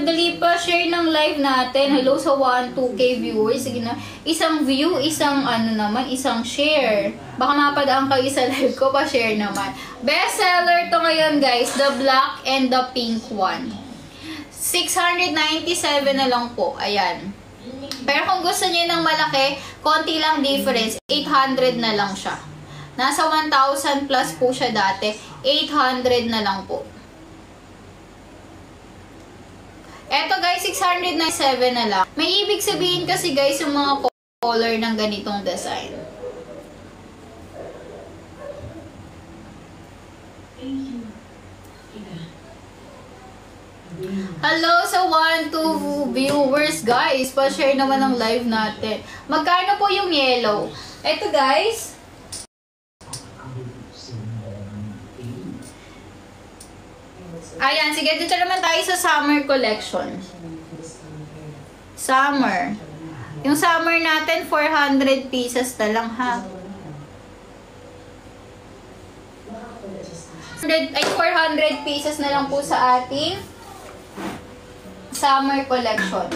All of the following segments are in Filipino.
Dali pa, share ng live natin. Hello sa 2K viewers. Sige na. Isang view, isang isang share. Baka mapadaan kayo sa live ko, pa-share naman. Best seller to ngayon, guys. The black and the pink one. 697 na lang po. Ayan. Pero kung gusto niyo ng malaki, konti lang difference. 800 na lang siya. Nasa 1,000 plus po siya dati. 800 na lang po. Eto guys, 697 na lang. May ibig sabihin kasi guys yung mga color ng ganitong design. Hello sa 1-2 viewers guys. Pa-share naman ng live natin. Magkano po yung yellow? Eto guys. Ayan, sige, dito naman tayo sa summer collection. Summer. Yung summer natin, 400 pieces na lang, ha? 400 pieces na lang po sa ating summer collection.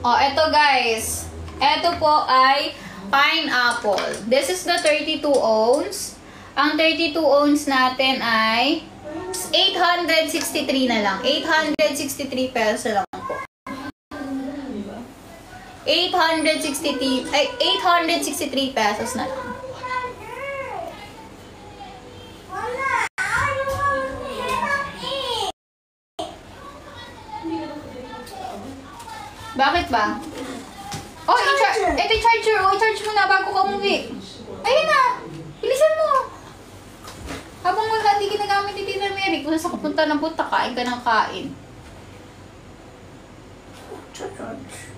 Oh, eto guys. Ito po ay pineapple. This is the 32 ounce. Ang 32 ounce natin ay 863 na lang. 863 pesos lang po. 863 pesos na lang. Bakit ba? Oh, ito charger. Oh, i-charge mo na bago ka umuwi. Ayun na. Bilisan mo. Habang wala, hindi ginagamit ni Tita Mary. Kung sa kapunta ng punta, kain ka ng kain.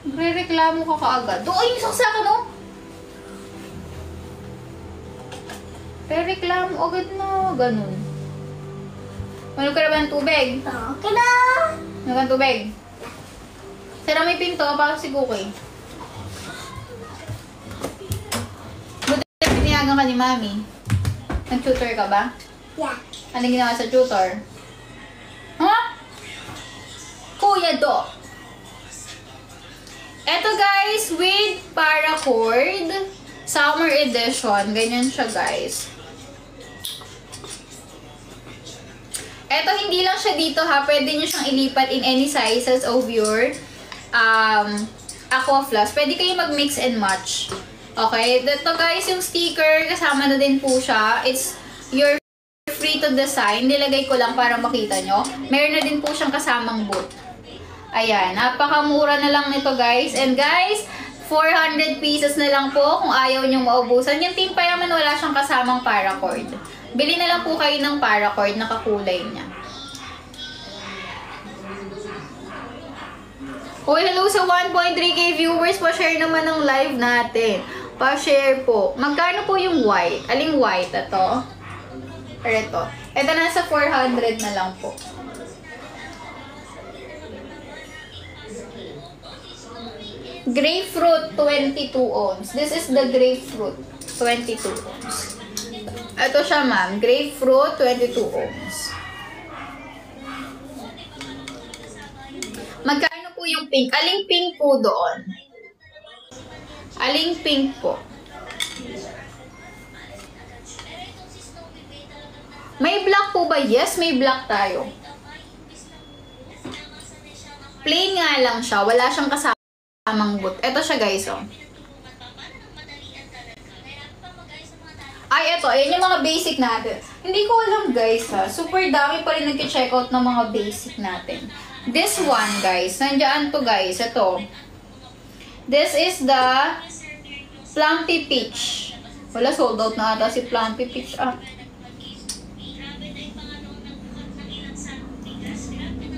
Re-reklamo ka kaagad. Doon, yung saksakan, no? Re-reklamo agad na. Ganun. Manog ka na ba ng tubig? Okay na. Manog ka ng tubig? Sira may pinto, para si Cookie. Pinayagan ka ni Mami. Nag-tutor ka ba? Yeah. Anong ginawa sa tutor? Huh? Kuya Do. Eto guys, with paracord. Summer edition. Ganyan siya guys. Eto, hindi lang siya dito ha. Pwede nyo siyang ilipat in any sizes of your Aqua Floss. Pwede kayo mag-mix and match. Okay, dito guys, yung sticker, kasama na din po siya. It's your free to design. Nilagay ko lang para makita nyo. Meron na din po siyang kasamang boot. Ayan, napakamura na lang nito guys. And guys, 400 pieces na lang po kung ayaw nyong maubusan. Yung Team Payaman wala siyang kasamang paracord. Bili na lang po kayo ng paracord na kakulay niya. Uy, hello sa 1.3k viewers. Pa-share naman ng live natin. Pa-share po. Magkano po yung white? Aling white? Ito? Or ito? Ito nasa 400 na lang po. Grapefruit, 22 ounce. This is the grapefruit, 22 ounce. Ito siya ma'am. Grapefruit, 22 ounce. Magkano po yung pink? Aling pink po doon? Aling pink po? May black po ba? Yes, may black tayo. Plain nga lang siya. Wala siyang kasamang boot. Ito siya guys, oh. Ay, ito. Ayan yung mga basic natin. Hindi ko alam guys ha. Super dami pa rin nag-check out ng mga basic natin. This one guys. Nandiyan to guys. Ito. This is the Plumpy Peach. Wala, sold out na ata si Plumpy Peach. Ah.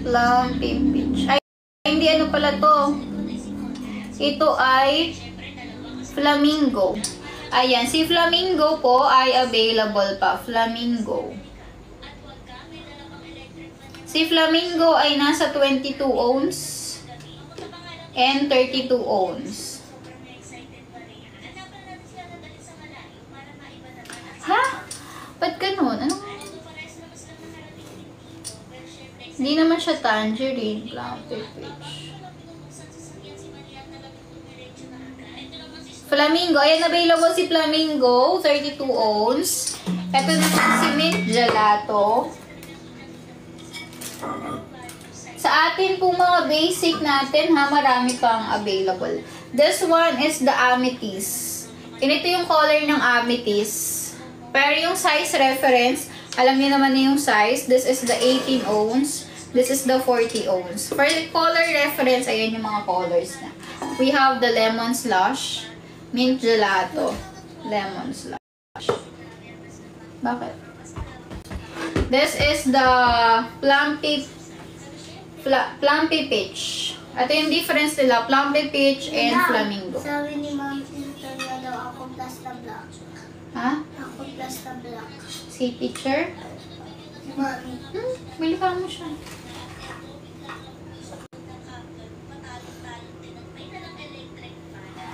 Plumpy Peach. Ay, hindi ano pala to. Ito ay Flamingo. Ayan, si Flamingo po ay available pa. Flamingo. Si Flamingo ay nasa 22 ounce and 32 ounce. Hindi naman siya tangerine. Plumpy peach. Flamingo. Ayan, available si Flamingo. 32 ounce. Ito naman si Mint Gelato. Sa atin po mga basic natin ha, marami pang available. This one is the amethyst. Ganito yung color ng amethyst. Pero yung size reference, alam niyo naman na yung size. This is the 18 ounce. This is the 40 ounce. For the color reference, ayan yung mga colors na. We have the lemon slush, mint gelato, lemon slush. Bakit? This is the Plumpy peach. Ito yung difference nila, Plumpy peach and Flamingo. Sabi ni Ma'am Tinton na daw ako plus na black. Ha? Ako plus na black. Si teacher? Mami. Bili ka mo siya.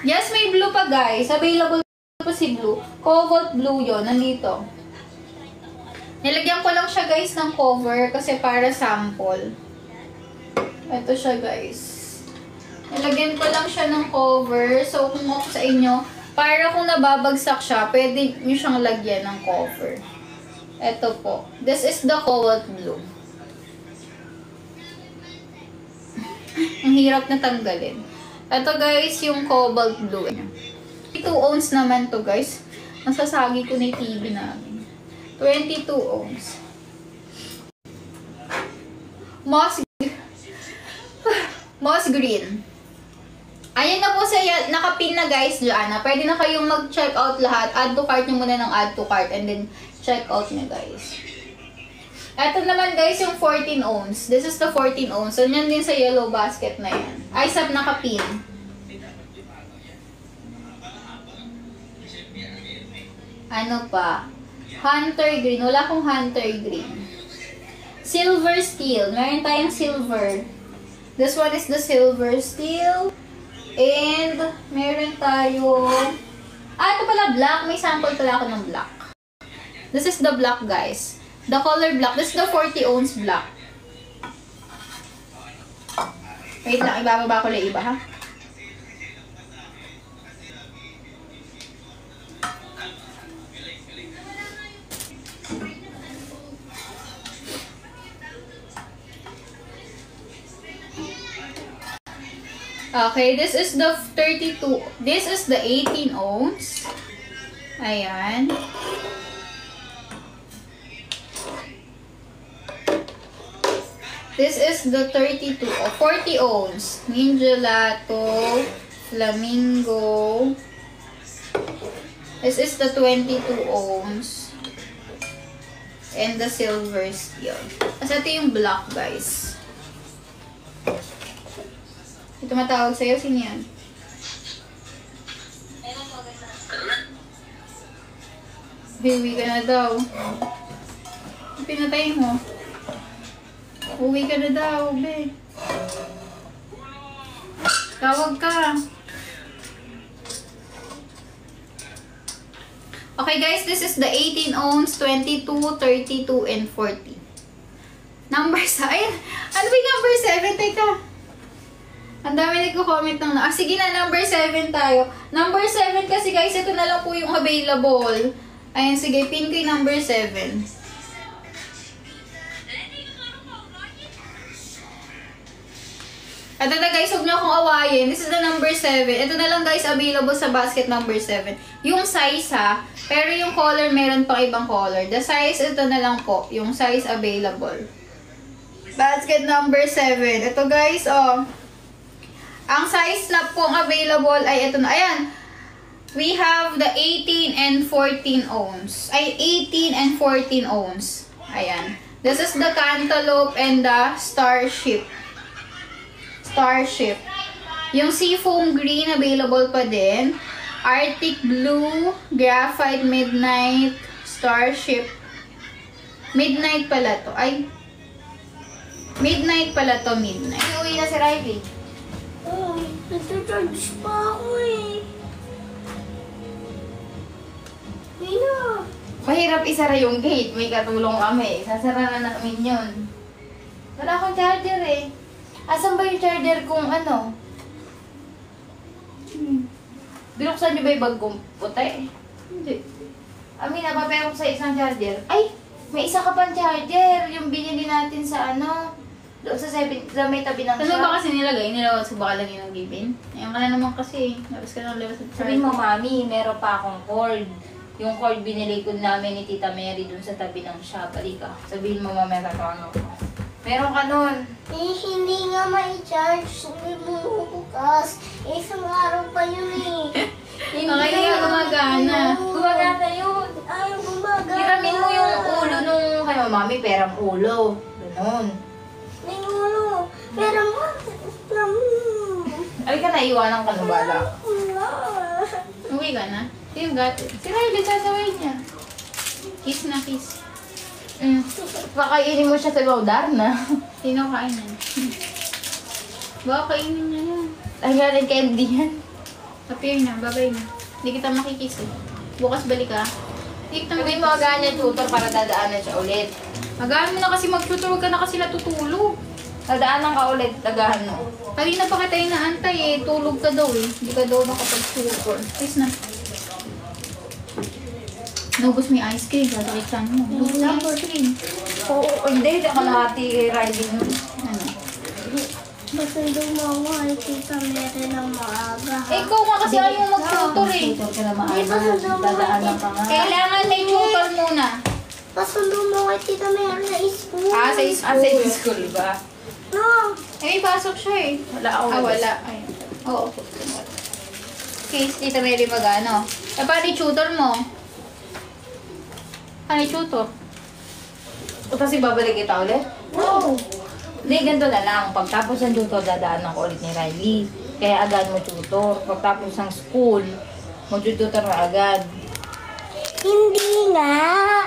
Yes, may blue pa guys. Available pa si blue. Cobalt blue yon, nandito. Nilagyan ko lang siya guys ng cover kasi para sample. Ito siya guys. Nilagyan ko lang siya ng cover. So kung ako sa inyo, para kung nababagsak siya, pwede nyo siyang lagyan ng cover. Ito po. This is the cobalt blue. Ang hirap na tanggalin. Ito guys, yung cobalt blue. 2 ounce naman to guys. Nasasagi ko na yung TV namin. 22 ounce. Moss green. Ayan na po sa nakapin na guys dyan. Pwede na kayong mag-check out lahat. Add to cart nyo muna ng add to cart and then check out nyo guys. Ito naman guys yung 14 ounce. This is the 14 ounce. So yan din sa yellow basket na yan. Ay, sab nakapin. Ano pa? Hunter green. Wala akong hunter green. Silver steel. Meron tayong silver. This one is the silver steel. And meron tayong... ito pala black. May sample pala ako ng black. This is the black guys. The color black. This is the 40 ounce black. Wait lang. Ibababa ko lang iba ha. Okay, this is the 32. This is the 18 ounce. Ayan. This is the 32 or 40 ounce. Mint Gelato, Flamingo. This is the 22 ounce. And the silver steel. Kasi ito yung black, guys. Ito matawag sa'yo, sino yan? Uwi ka na daw. Pinatay mo. Uwi ka na daw, be. Tawag ka. Okay guys, this is the 18 ounce, 22, 32, and 40. Number 7. Ano ba yung number 7? Teka. Ang dami nagko-comment ng... sige na, number 7 tayo. Number 7 kasi guys, ito na lang po yung available. Ayan, sige, pin ko yung number 7. Ito na guys, huwag niyo akong awayin. This is the number 7. Ito na lang guys, available sa basket number 7. Yung size ha, pero yung color meron pang ibang color. The size, ito na lang po. Yung size available. Basket number 7. Ito guys, oh. Ang size na pong available ay ito na. Ayan. We have the 18 and 14 ounce. Ay, 18 and 14 ounce. Ayan. This is the cantaloupe and the starship. Starship. Yung seafoam green available pa din. Arctic blue, graphite midnight, starship. Midnight pala to. Ay. Midnight pala to, midnight. Uwi na si Riley. Ay, nagta-charge pa ako eh. Mahirap isara yung gate. May katulong kami. Sasara na namin yun. Wala akong charger eh. Asan ba yung charger kung ano? Binuksan niyo ba yung bag kong puti? Hindi. Amina, papayok sa isang charger. Ay! May isa ka pang charger. Yung binili natin sa ano? Doon sa may tabi ng Saan ba kasi nilagay? Nilawag sa baka lang yung gibin? Ayun ka na naman kasi. Labas ka na labas sa Sabihin mo, Mami, meron pa akong cord. Yung cord binili ko namin ni Tita Mary dun sa tabi ng shop. Halika. Sabihin mo, mamaya tatawag ako. Meron ka nun. Eh, hindi nga ma-charge. Hindi mo bukas. Isang araw pa yun eh. Hindi nga gumagana. Gumagana yun. Ay, gumagana. Hiramin mo yung ulo nung kay Mami, perang ulo. Ganun. May ulo. Pero mo, Halika na, iwanan ka ng bala. Uwi ka na? Sino gato? Si Riley, sasaway niya. Kiss na kiss. Pakainin mo siya sa bawdar na. Sino kain yan? Baka kainin niya yan. Ay, nga rin candy yan. Appear na, babay na. Hindi kita makikiss eh. Bukas balik ka. Hindi kita Sabihin mo, ganyan tutor para dadaanan siya ulit. Magaan mo na kasi mag-tutor, huwag ka na kasi natutulog. Dadaanan ka ulit, tagahan mo. Kanina pa kita inaantay eh. Tulog ka daw eh. Hindi ka daw nakapag-tutor. Please na. Naubos mo yung ice cream. Gagalitan mo. Naubos mo yung ice cream. Oo, hindi kalahati riding yun. Ano? Masundo mo ako ay Tita Mary ng maaga. Eh, ikaw nga kasi ayaw mo mag-tutor eh. Tutor ka na maaga, dadaanan ka nga. Kailangan may tutor muna. Masundo mo kay Tita Mary sa school. Ah, sa school. Ah, sa school ba? No. Eh, may pasok siya eh. Wala ako. Ah, wala. Ayun. Oo. Okay, Tita Mary mag-ano. Eh, paano yung tutor mo? Paano yung tutor? Tapos babalik kita ulit? No. Hindi, ganito na lang. Pagtapos ng tutor, dadaanan ko ulit ni Riley. Kaya agad mo tutor. Pagtapos ng school, mag-tutor na agad. Hindi nga.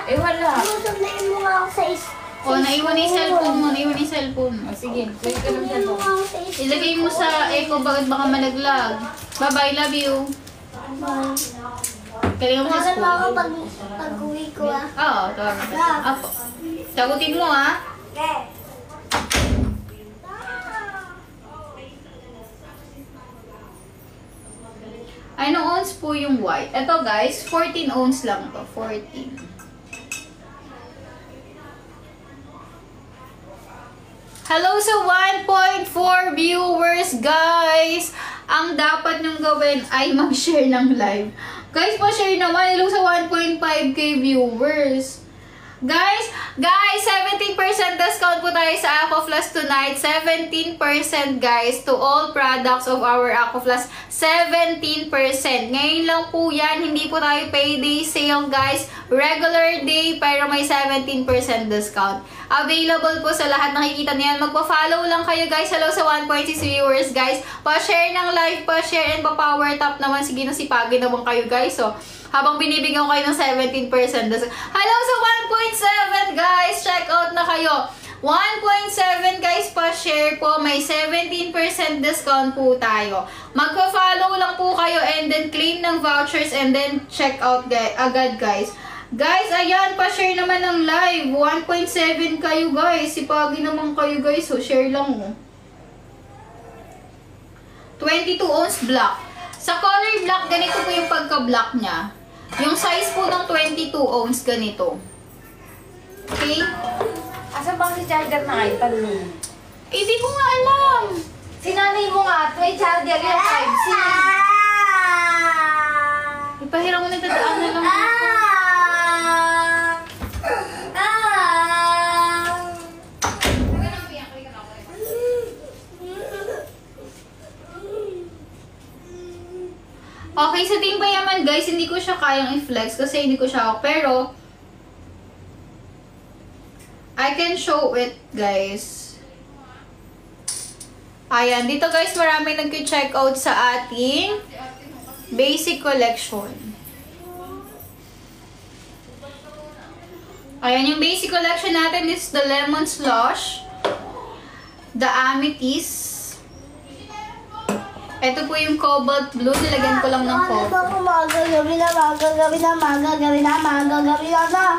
Eh, wala. Susundayin mo nga ako sa school. O, naiwan na yung cellphone mo. Naiwan na yung cellphone mo. Ah, sige, pwede ka naman Susundayin mo nga ako sa school. Ilagay mo sa echo, bakit baka malaglag. Bye-bye, love you. Bye. Galingan mo sa Tawagan mo ako school. pag-uwi ko ah. Oo, tawagan ka. Apo. Sagutin mo ha. Okay. Anong ounce po yung white? Ito guys, 14 ounce lang to. 14. Hello sa 1.4 viewers, guys! Ang dapat nyong gawin ay mag-share ng live. Guys, pa-share naman. Hello sa 1.5k viewers. Guys, 17% discount po tayo sa Aquaflas tonight. 17% guys to all products of our Aquaflas. 17%. Ngayon lang po yan. Hindi po tayo payday sale guys. Regular day pero may 17% discount. Available po sa lahat. Nakikita niyan. Magpa-follow lang kayo guys. Hello sa 1.6 viewers guys. Pa-share ng live, pa-share and pa-power tap naman. Sige na sipagin naman kayo guys. So, habang binibigyan ko kayo ng 17%. Hello sa 1.7 guys! Check out na kayo. 1.7 guys pa-share po. May 17% discount po tayo. Magpa-follow lang po kayo and then claim ng vouchers and then check out agad guys. Guys, ayan, pa-share naman ng live. 1.7 kayo guys. Sipagin naman kayo guys. So, share lang mo. 22 ounce black. Sa color black, ganito po yung pagka-black niya. Yung size po ng 22 ounce ganito. Okay? Asan bang si charger na iPad mo? Eh, di ko nga alam. Sinanay mo nga, may charger yung 5C. Ipahiram mo na dadaan na lang ako. Okay, sa Team Payaman guys, hindi ko siya kayang i-flex kasi hindi ko siya pero I can show it guys. Ayan, dito guys marami nag-check out sa ating basic collection. Ayan, yung basic collection natin is the lemon slush, the amethyst. Ito po yung cobalt blue. Nilagyan ko lang ng cobalt. Gabi na.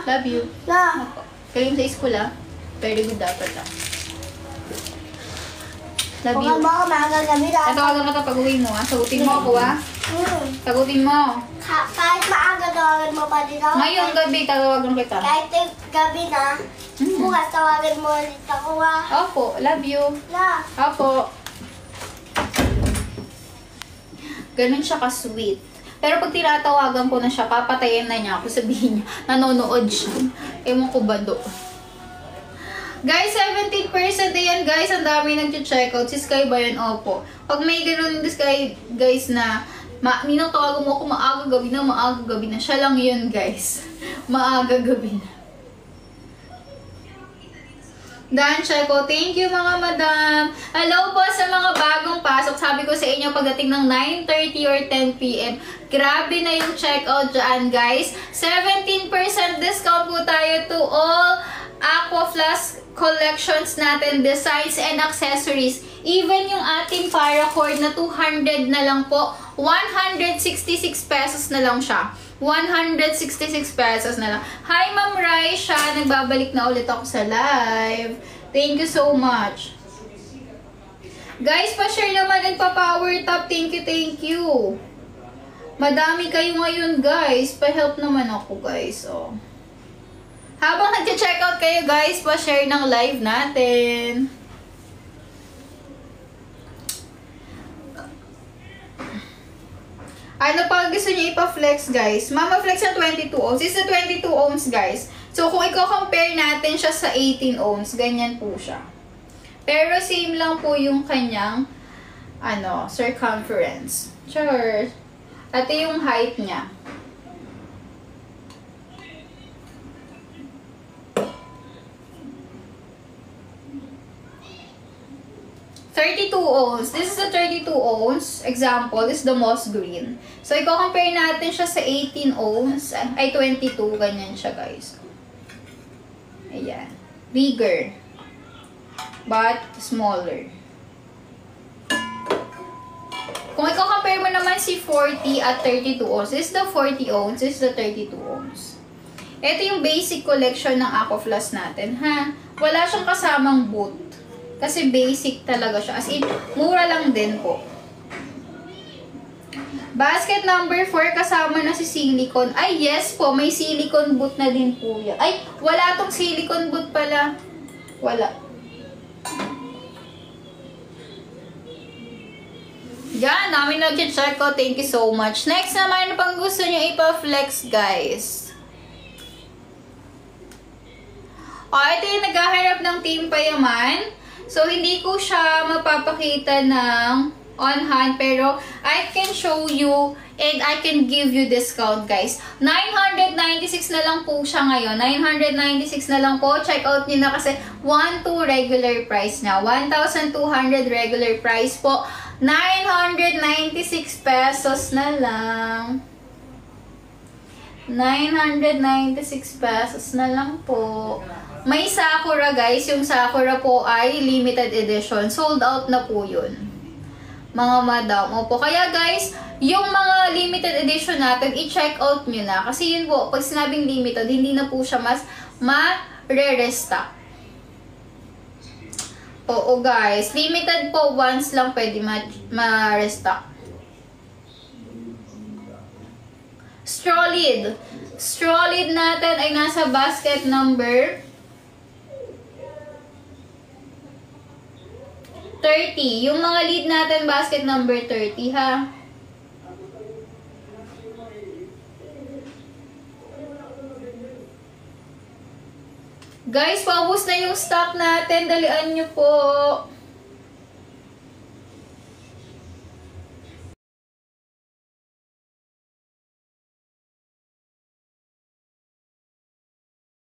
Love you. Na. Kayo sa school ah. Very good dapat ah. Love Huwag you. mo ako magagabi lang. Tatawagan ka pag uwi mo, ha? Sagutin mo ako, ha? Sagutin mo. Kahit maaga tawagin mo pa din ako. Ngayong gabi, tatawagan kita. Kahit gabi na, bukas tawagin mo ulit ako ha. Opo, love you. Na. Opo. Ganun siya ka-sweet. Pero pag tinatawagan ko na siya, papatayin na niya ako. Sabihin niya, nanonood siya. Ewan ko ba do. Guys, 17% na yan, guys. Ang dami nag-check out. Si Sky ba yan? Opo. Pag may ganun din Sky, guys, na ninang tawagan mo ako maaga gabi na. Siya lang yun, guys. Maaga gabi na. Dan Checo, thank you mga madam. Hello po sa mga bagong pasok. Sabi ko sa inyo pagdating ng 9:30 or 10 p.m. Grabe na yung checkout dyan, guys. 17% discount po tayo to all Aqua Flask collections natin, designs and accessories. Even yung ating paracord na 200 na lang po, 166 pesos na lang siya. 166 pesos na lang. Hi, Ma'am Raisha. Nagbabalik na ulit ako sa live. Thank you so much. Guys, pa-share naman and pa-power top. Thank you, thank you. Madami kayo ngayon, guys. Pa-help naman ako, guys. Oh. Habang nag-check out kayo, guys, pa-share ng live natin. Ano pa gusto niyo ipa-flex, guys? Mama Flex na 22 ohms. This is 22 ohms, guys. So, kung i-compare natin siya sa 18 ohms, ganyan po siya. Pero same lang po yung kanyang circumference. Sure. At yung height niya. ohms. This is the 32 ohms. Example, this is the moss green. So, i-compare natin siya sa 18 ohms. Ay, 22. Ganyan siya, guys. Ayan. Bigger. But, smaller. Kung i-compare mo naman si 40 at 32 ohms. This is the 40 ohms. This is the 32 ohms. Ito yung basic collection ng Aqua Flask natin, ha? Wala siyang kasamang boot. Kasi basic talaga siya. As in, mura lang din po. Basket number 4, kasama na si silicone. Ay, yes po. May silicone boot na din po yan. Ay, wala tong silicone boot pala. Wala. Yan, namin nag-check ko. Thank you so much. Next naman, ano pang gusto nyo ipa-flex, guys? O, ito yung naghaharap ng Team Payaman. So, hindi ko siya mapapakita ng on-hand, pero I can show you and I can give you discount, guys. 996 na lang po siya ngayon. 996 na lang po. Check out nyo na kasi 1,200 regular price na. 1,200 regular price po. 996 pesos na lang. 996 pesos na lang po. May Sakura, guys. Yung Sakura po ay limited edition. Sold out na po yun. Mga madam. Opo. Kaya, guys, yung mga limited edition natin, i-check out nyo na. Kasi yun po, pag sinabing limited, hindi na po siya mas ma-re-restock. Oo, guys. Limited po, once lang pwede ma-restock. Straw lid. Straw lid natin ay nasa basket number 30. Yung mga lead natin, basket number 30, ha? Guys, paubos na yung stock natin. Dalian nyo po.